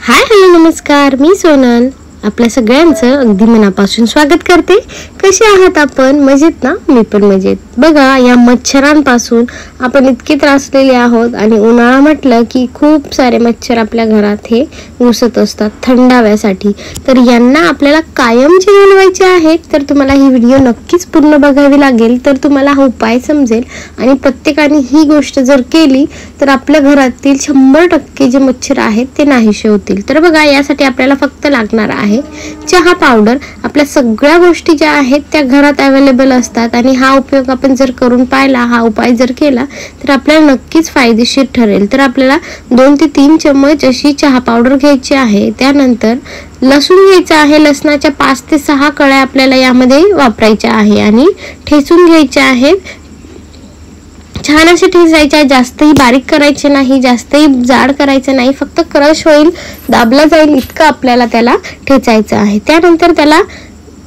Hi hello नमस्कार, मी सोनल आपल्या सगळ्यांचं अगदी मनापासून स्वागत करते। कसे आहात आपण? मजेत ना? मी पण मजेत। बघा, या मच्छरांपासून आपण इतके त्रासलेले आहोत आणि उन्हाळा म्हटलं की खूप सारे मच्छर आपल्या घरात हे घुसत असतात थंडाव्यासाठी। तर यांना आपल्याला कायमचे घालवायचे आहेत तर तुम्हाला ही व्हिडिओ नक्कीच पूर्ण बघावी लागेल, तर तुम्हाला हा उपाय समजेल आणि प्रत्येकाने ही गोष्ट जर केली तर आपल्या घरातील 100% जे मच्छर आहेत ते नाहीसे होतील। तर बघा, यासाठी आपल्याला फक्त लागणार आहे चहा पावडर। आपल्या सगळ्या गोष्टी ज्या आहेत त्या घरात अवेलेबल असतात आणि हा उपयोग आपण जर करून पाहिला, हा उपाय जर केला तर आपल्याला नक्कीच फायदेशीर ठरेल। तर आपल्याला 2 ते 3 चम्मच अशी चहा पावडर घ्यायची आहे। त्यानंतर लसूण घ्यायचा आहे। लसणाच्या 5 ते 6 कळ्या आपल्याला यामध्ये वापरायच्या आहे आणि ठेचून घ्यायच्या आहेत। छान असे ठेचायचे, जास्तही बारीक करायचे नाही, जास्तही जाड करायचं नाही, फक्त क्रश होईल, दाबला जाईल इतकं आपल्याला त्याला ठेचायचं आहे। त्यानंतर त्याला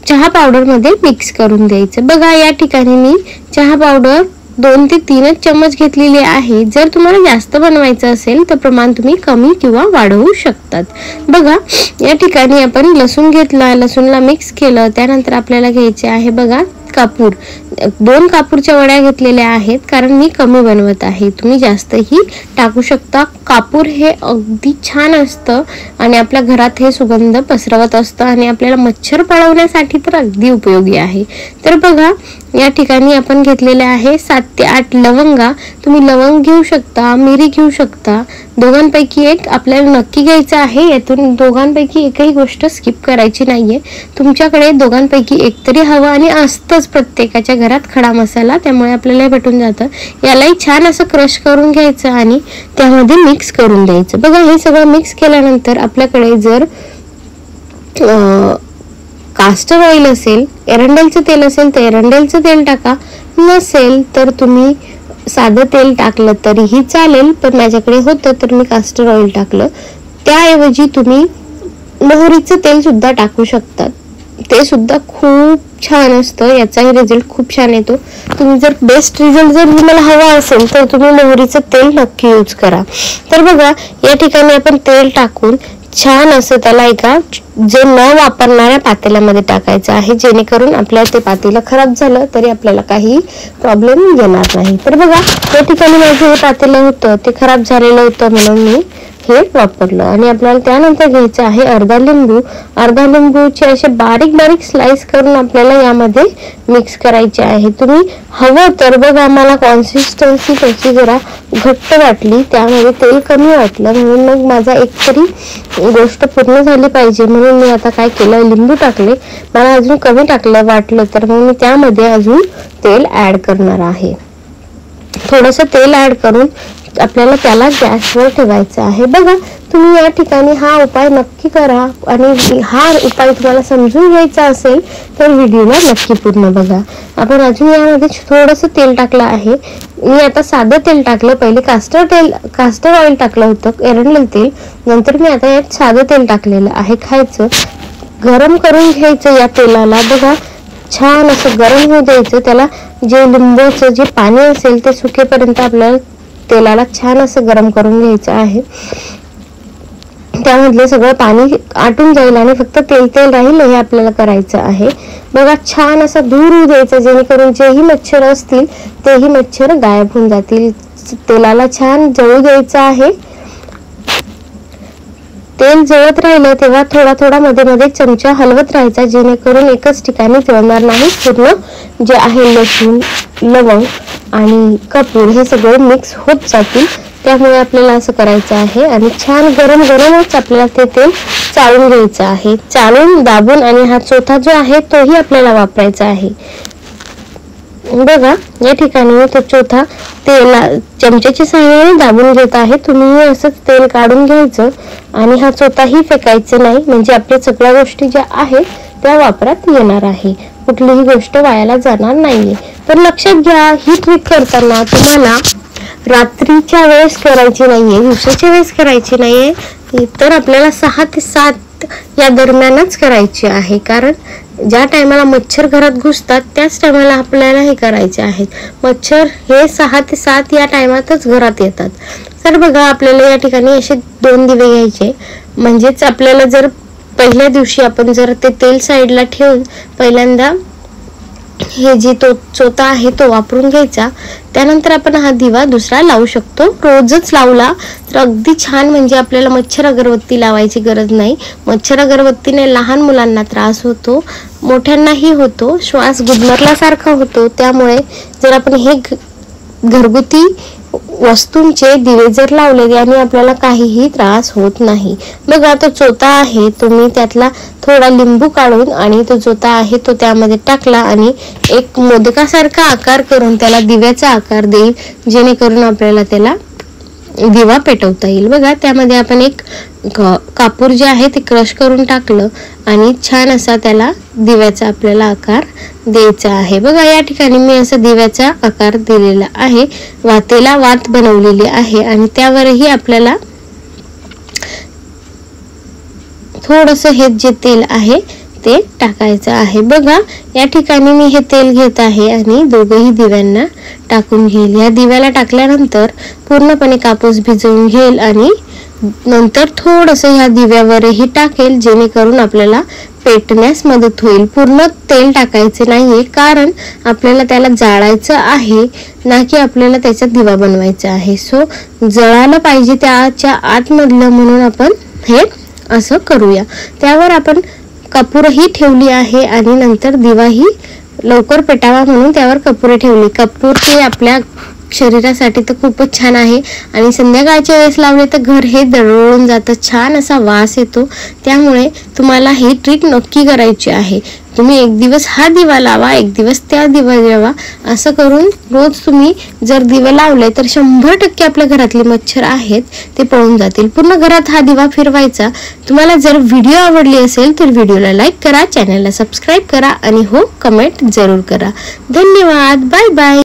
चहा पावडर मध्ये मिक्स करून द्यायचं। बघा, या ठिकाणी मी चहा पावडर 2 ते 3 चम्मच घेतलेली आहे। जर तुम्हाला जास्त बनवायचं असेल तर प्रमाण तुम्ही कमी किंवा वाढवू शकतात। बघा, या ठिकाणी आपण लसूण घेतला, लसूणला मिक्स केलं। त्यानंतर आपल्याला घ्यायचे आहे बघा कापूर। 2 कापूरच्या वड्या घेतलेल्या आहेत, कारण मी कमी बनवत आहे, तुम्ही जास्तही टाकू शकता। कापूर हे अगदी छान असतं आणि आपल्या घरात हे सुगंध पसरवत असतं आणि आपल्याला मच्छर पळवण्यासाठी तर अगदी उपयोगी आहे। तर बघा, या ठिकाणी आपण घेतलेले आहे 7 ते 8 लवंगा। तुम्ही लवंग घेऊ शकता, मिरी घेऊ शकता, दोघांपैकी एक आपल्याला नक्की घ्यायचं आहे। यातून दोघांपैकी एकही गोष्ट स्किप करायची नाहीये। तुमच्याकडे दोघांपैकी एक तरी हवं आणि असतंच प्रत्येकाच्या घरात खडा मसाला, त्यामुळे आपल्याला भेटून जातं। यालाही छान असं क्रश करून घ्यायचं आणि त्यामध्ये मिक्स करून द्यायचं। बघा, हे सगळं मिक्स केल्यानंतर आपल्याकडे जर कास्टर ऑइल असेल, एरंडेलचं तेल असेल तर एरंडेलचं तेल टाका, नसेल तर तुम्ही साधं तेल टाकलं तरीही चालेल, पण माझ्याकडे होतं तर मी कास्टर ऑइल टाकलं। त्याऐवजी तुम्ही मोहरीचं तेल सुद्धा टाकू शकतात, ते सुद्धा खूप छान असतं, याचाही रिझल्ट खूप छान येतो। तुम्ही जर बेस्ट रिझल्ट जर तुम्हाला हवा असेल तर तुम्ही मोहरीचं तेल नक्की यूज करा। तर बघा, या ठिकाणी आपण तेल टाकून छान असं त्याला एका जे न वापरणाऱ्या पातेल्यामध्ये टाकायचं आहे, जेणेकरून आपल्याला ते पातेलं खराब झालं तरी आपल्याला काही प्रॉब्लेम येणार नाही। तर बघा, या ठिकाणी माझं हे पातेलं होतं ते खराब झालेलं होतं म्हणून मी हे वापरलं। आणि आपल्याला त्यानंतर घ्यायचं आहे अर्धा लिंबू। अर्धा लिंबूचे असे बारीक बारीक स्लाइस करून आपल्याला यामध्ये मिक्स करायचे आहे। तुम्ही हवं तर बघा, मला कन्सिस्टन्सी त्याची जरा घट्ट वाटली, त्यामध्ये तेल कमी वाटलं, म्हणून मग माझा एक तरी गोष्ट पूर्ण झाली पाहिजे म्हणून मी आता काय केलं, लिंबू टाकले। मला अजून कमी टाकलं वाटलं तर मग मी त्यामध्ये अजून तेल ऍड करणार आहे। थोडंसं तेल ऍड करून आपल्याला त्याला गॅसवर ठेवायचं आहे। बघा, तुम्ही या ठिकाणी हा उपाय नक्की करा आणि हा उपाय तुम्हाला समजून घ्यायचा असेल तर व्हिडिओला नक्की पूर्ण बघा। आपण अजून यामध्ये थोडंसं तेल टाकलं आहे। मी आता साधं तेल टाकलं, पहिले कास्टर ऑइल टाकलं होतं, एरंडेल तेल, नंतर मी आता यात साधं तेल टाकलेलं आहे। खायचं गरम करून घ्यायचं या तेलाला। बघा, छान असं गरम होऊ द्यायचं, त्याला जे लिंबूचं जे पाणी असेल ते सुकेपर्यंत आपल्याला तेलाला छान असं गरम करून घ्यायचं आहे। त्यामधलं सगळं पाणी आटून जाईल आणि फक्त तेल तेल राहील हे आपल्याला करायचं आहे। बघा, छान असा धूर होऊ द्यायचा, जेणेकरून जेही मच्छर असतील तेही मच्छर गायब होऊन जातील। तेलाला छान जळू द्यायचं आहे। तेल जळत राहिलं तेव्हा थोडा थोडा मध्ये मध्ये चमचा हलवत राहायचा, जेणेकरून एकच ठिकाणी जळणार नाही। पूर्ण जे आहे लसूण, लवंग आणि कपूर हे सगळे मिक्स होत जातील, त्यामुळे आपल्याला असं करायचं आहे। आणि छान गरम गरमच आपल्याला ते तेल चाळून घ्यायचं आहे, चाळून दाबून, आणि हा चोथा जो आहे तोही आपल्याला वापरायचा आहे। बघा, या ठिकाणी मी तो चोथा चमच्याच्या सहाय्याने दाबून घेत आहे। तुम्ही असंच तेल काढून घ्यायचं आणि हा चोथाही फेकायचं नाही, म्हणजे आपल्या सगळ्या गोष्टी ज्या आहेत त्या वापरात येणार आहे, कुठलीही गोष्ट वायाला जाणार नाहीये। तर लक्षात घ्या, ही ट्रिक करताना तुम्हाला रात्रीच्या वेळेस करायची नाहीये, दिवसाच्या वेळेस करायची नाहीये, तर आपल्याला 6 ते 7 या दरम्यानच करायची आहे। कारण ज्या टायमाला मच्छर घरात घुसतात त्याच टायमाला आपल्याला हे करायचे आहेत। मच्छर हे 6 ते 7 या टायमातच घरात येतात। तर बघा आपल्याला या ठिकाणी असे 2 दिवे घ्यायचे. म्हणजेच आपल्याला जर पहिल्या दिवशी आपण जर ते तेल साईडला ठेवून पहिल्यांदा हे जे चोथा आहे तो वापरून घ्यायचा. त्यानंतर आपण हा दिवा दुसरा लावू शकतो. रोजच लावला तर अगदी छान. म्हणजे आपल्याला मच्छर अगरबत्ती लावायची गरज नाही. मच्छर अगरबत्तीने लहान मुलांना त्रास होतो, मोठ्यांनाही होतो, श्वास गुदमरल्यासारखा होतो. त्यामुळे जर आपण हे घरगुती वस्तूंचे दिवे जर लावले याने आपल्याला काहीही त्रास होत नाही. बघा तो चोथा आहे, तुम्ही त्यातला थोडा लिंबू काढून आणि तो चोथा आहे तो त्यामध्ये टाकला आणि एक मोदकासारखा आकार करून त्याला दिव्याचा आकार देईल, जेणेकरून आपल्याला त्याला दिवा पेटवता येईल. बघा त्यामध्ये आपण एक कापूर जे आहे ते क्रश करून टाकलं आणि छान असा त्याला दिव्याचा आपल्याला आकार द्यायचा आहे. बघा या ठिकाणी मी असा दिव्याचा आकार दिलेला आहे. वातेला वात बनवलेली आहे आणि त्यावरही आपल्याला थोडंसं हे जे तेल आहे ते टाकायचं आहे. बघा या ठिकाणी मी हे तेल घेत आहे आणि दोघही दिव्यांना टाकून घेईल. या दिव्याला टाकल्यानंतर पूर्णपणे कापूस भिजवून घेईल आणि नंतर थोडंसं ह्या दिव्यावरही टाकेल, जेणेकरून आपल्याला पेटण्यास मदत होईल. पूर्ण तेल टाकायचे नाहीये, कारण आपल्याला त्याला जाळायचं आहे ना की आपल्याला त्याचा दिवा बनवायचा आहे. सो जळायला पाहिजे त्याच्या आतमधलं, म्हणून आपण हे असं करूया. त्यावर आपण कपूरही ठेवली आहे आणि नंतर दिवाही लवकर पेटावा म्हणून त्यावर कपूर ठेवली. कपूर हे आपल्या शरीरासाठी तर खूपच छान आहे आणि संध्याकाळच्या वेळेस लावले तर घर हे दरवळून जातं, छान असा वास येतो. त्यामुळे तुम्हाला ही ट्रिक नक्की करायची आहे. तुम्ही एक दिवस हा दिवा लावा, एक दिवस त्या दिवा लावा. असं करून रोज तुम्ही जर दिवे लावले तर 100% आपल्या घरातले मच्छर आहेत ते पळून जातील. पूर्ण घरात हा दिवा फिरवायचा. तुम्हाला जर व्हिडिओ आवडली असेल तर व्हिडिओला लाईक करा, चॅनलला सबस्क्राईब करा आणि हो कमेंट जरूर करा. धन्यवाद. Bye bye.